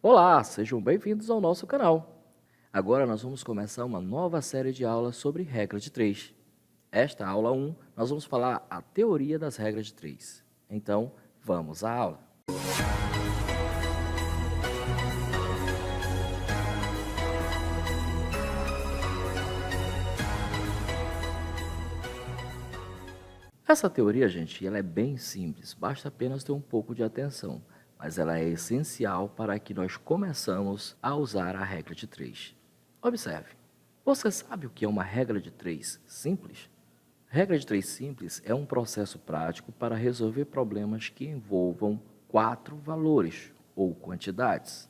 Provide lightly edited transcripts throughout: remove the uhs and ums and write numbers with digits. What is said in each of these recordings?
Olá, sejam bem-vindos ao nosso canal. Agora nós vamos começar uma nova série de aulas sobre regra de 3. Esta aula 1, nós vamos falar a teoria das regras de 3. Então, vamos à aula. Essa teoria, gente, ela é bem simples, basta apenas ter um pouco de atenção, mas ela é essencial para que nós começamos a usar a regra de 3. Observe, você sabe o que é uma regra de 3 simples? Regra de 3 simples é um processo prático para resolver problemas que envolvam 4 valores ou quantidades.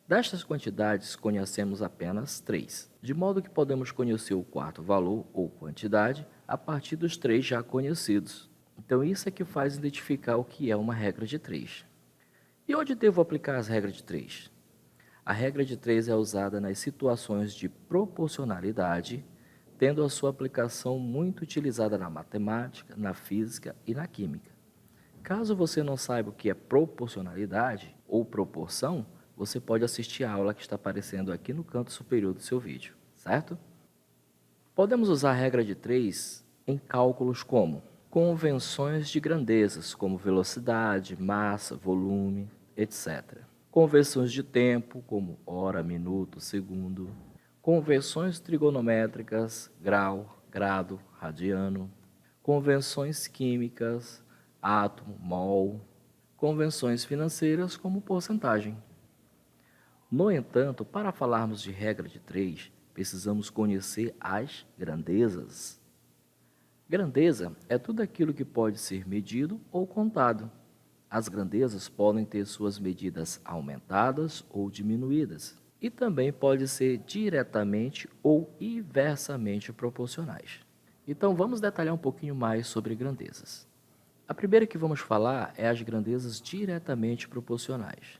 Destas quantidades, conhecemos apenas 3, de modo que podemos conhecer o quarto valor ou quantidade a partir dos 3 já conhecidos. Então, isso é que faz identificar o que é uma regra de 3. E onde devo aplicar as regras de 3? A regra de 3 é usada nas situações de proporcionalidade, tendo a sua aplicação muito utilizada na matemática, na física e na química. Caso você não saiba o que é proporcionalidade ou proporção, você pode assistir a aula que está aparecendo aqui no canto superior do seu vídeo, certo? Podemos usar a regra de 3 em cálculos como convenções de grandezas, como velocidade, massa, volume, etc. Convenções de tempo, como hora, minuto, segundo. Convenções trigonométricas, grau, grado, radiano. Convenções químicas, átomo, mol. Convenções financeiras, como porcentagem. No entanto, para falarmos de regra de 3, precisamos conhecer as grandezas. Grandeza é tudo aquilo que pode ser medido ou contado. As grandezas podem ter suas medidas aumentadas ou diminuídas, e também podem ser diretamente ou inversamente proporcionais. Então, vamos detalhar um pouquinho mais sobre grandezas. A primeira que vamos falar é as grandezas diretamente proporcionais.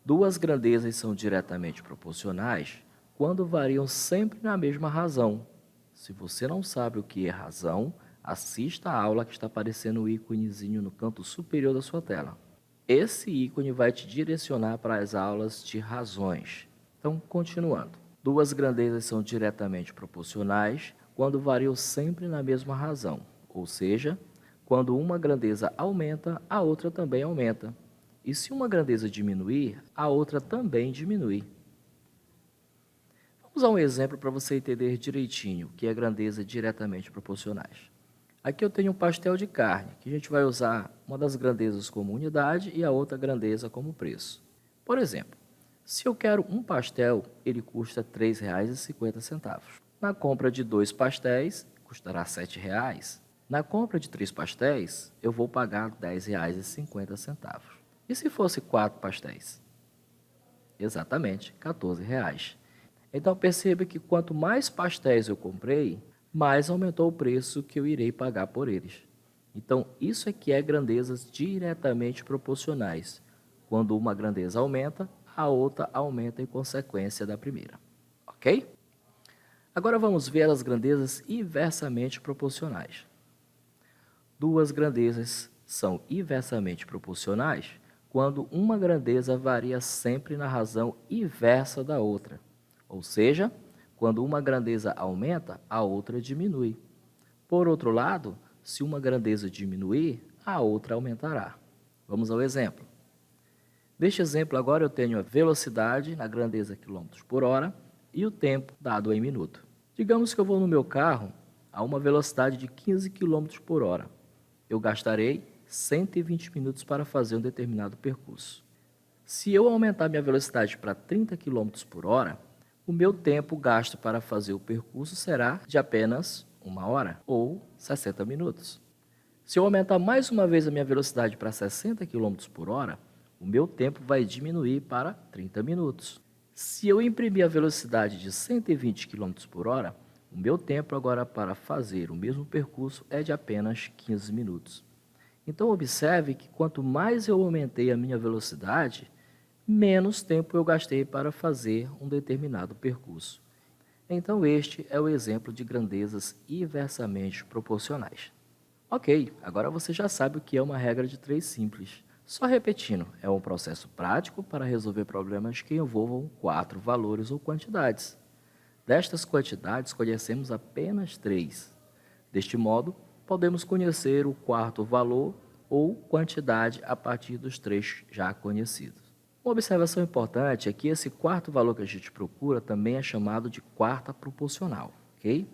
Duas grandezas são diretamente proporcionais quando variam sempre na mesma razão. Se você não sabe o que é razão, assista a aula que está aparecendo o íconezinho no canto superior da sua tela. Esse ícone vai te direcionar para as aulas de razões. Então, continuando. Duas grandezas são diretamente proporcionais quando variam sempre na mesma razão, ou seja, quando uma grandeza aumenta, a outra também aumenta. E se uma grandeza diminuir, a outra também diminui. Vamos a um exemplo para você entender direitinho o que é grandeza diretamente proporcionais. Aqui eu tenho um pastel de carne, que a gente vai usar uma das grandezas como unidade e a outra grandeza como preço. Por exemplo, se eu quero um pastel, ele custa R$ 3,50. Na compra de 2 pastéis, custará R$ 7,00. Na compra de 3 pastéis, eu vou pagar R$ 10,50. E se fosse 4 pastéis? Exatamente, R$ 14,00. Então perceba que quanto mais pastéis eu comprei, mais aumentou o preço que eu irei pagar por eles. Então isso é que é grandezas diretamente proporcionais. Quando uma grandeza aumenta, a outra aumenta em consequência da primeira. Ok? Agora vamos ver as grandezas inversamente proporcionais. Duas grandezas são inversamente proporcionais quando uma grandeza varia sempre na razão inversa da outra, ou seja, quando uma grandeza aumenta, a outra diminui. Por outro lado, se uma grandeza diminuir, a outra aumentará. Vamos ao exemplo. Neste exemplo agora eu tenho a velocidade na grandeza quilômetros por hora e o tempo dado em minuto. Digamos que eu vou no meu carro a uma velocidade de 15 km por hora. Eu gastarei 120 minutos para fazer um determinado percurso. Se eu aumentar minha velocidade para 30 km por hora, o meu tempo gasto para fazer o percurso será de apenas 1 hora ou 60 minutos. Se eu aumentar mais uma vez a minha velocidade para 60 km por hora, o meu tempo vai diminuir para 30 minutos. Se eu imprimir a velocidade de 120 km por hora, o meu tempo agora para fazer o mesmo percurso é de apenas 15 minutos. Então, observe que quanto mais eu aumentei a minha velocidade, menos tempo eu gastei para fazer um determinado percurso. Então, este é o exemplo de grandezas inversamente proporcionais. Ok, agora você já sabe o que é uma regra de 3 simples. Só repetindo, é um processo prático para resolver problemas que envolvam 4 valores ou quantidades. Destas quantidades, conhecemos apenas 3. Deste modo, podemos conhecer o quarto valor ou quantidade a partir dos 3 já conhecidos. Uma observação importante é que esse quarto valor que a gente procura também é chamado de quarta proporcional, ok?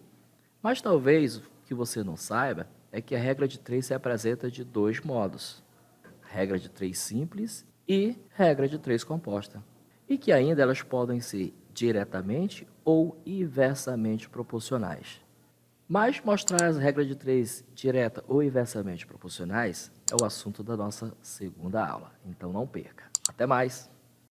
Mas talvez o que você não saiba é que a regra de 3 se apresenta de 2 modos: regra de 3 simples e regra de 3 composta, e que ainda elas podem ser diretamente ou inversamente proporcionais. Mas mostrar as regras de 3 direta ou inversamente proporcionais é o assunto da nossa segunda aula, então não perca. Até mais!